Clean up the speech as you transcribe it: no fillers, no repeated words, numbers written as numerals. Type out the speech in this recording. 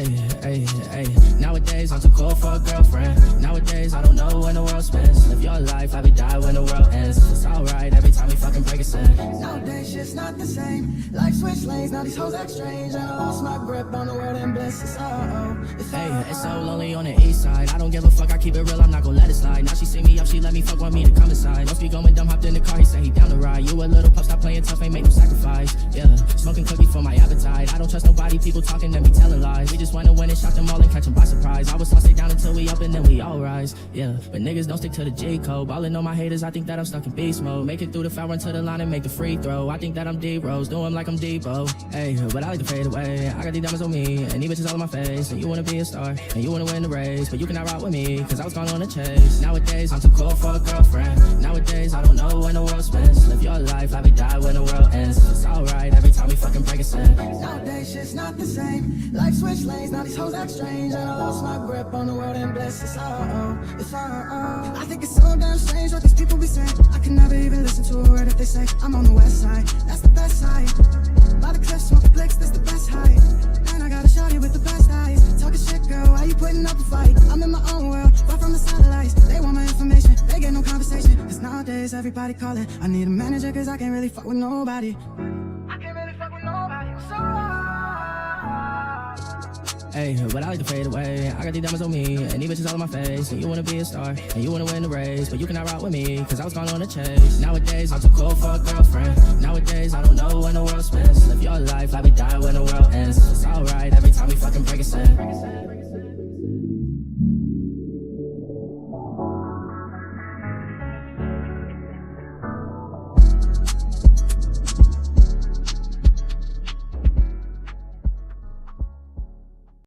Hey, nowadays I'm too cool for a girlfriend. Nowadays I don't know when the world spins. Live your life, let me die when the world ends. It's alright every time we fucking break a sin. Nowadays shit's not the same. Life switch lanes, now these hoes act strange. And I lost my grip on the world and bliss. It's so lonely on the east side. I don't give a fuck, I keep it real, I'm not gon' let it slide. Now she see me up, she let me fuck, want me to come inside. Must be going dumb, hopped in the car, he said he down the ride. You a little pup, stop playing tough, ain't make no sacrifice. Yeah, smoking cookie for my appetite. I don't trust nobody, people talking and me telling lies. We just wanna win and shot them all and catch them by surprise. I was lost, stay down until we up and then we all rise. Yeah, but niggas don't stick to the G code. Ballin' on my haters, I think that I'm stuck in beast mode. Make it through the foul, run to the line and make the free throw. I think that I'm D-Rose, do 'em like I'm Debo. Hey, but I like to fade away. I got these diamonds on me, and these bitches all in my face. And you wanna be a star, and you wanna win the race, but you cannot ride with me, cause I was gone on a chase. Nowadays, I'm too cool for a girlfriend. Nowadays, I don't know when the world spins. Live your life, let me die when the world ends. It's alright every time we fucking break a sin. Nowadays shit's not the same. Life switch lanes, now these hoes act strange. And I lost my grip on the world and bliss. I think it's so damn strange what these people be saying. I can never even listen to a word if they say I'm on the west side, that's the best side. By the cliffs, smoke the blicks, that's the best height. And I got a shawty with the best eyes. Talking shit, girl, why you putting up a fight? I'm in my own world, far from the satellites. They want my information, they get no conversation. Cause nowadays everybody calling. I need a manager cause I can't really fuck with nobody. I can't really fuck with nobody, I'm so Hey, but I like to fade away. I got these diamonds on me, and these bitches all in my face. And you wanna be a star, and you wanna win the race, but you cannot ride with me, cause I was gone on a chase. Nowadays, I'm too cool for a girlfriend. Nowadays, I don't know when the world spins. Live your life, let me die when the world ends. It's alright every time we fucking break a sin.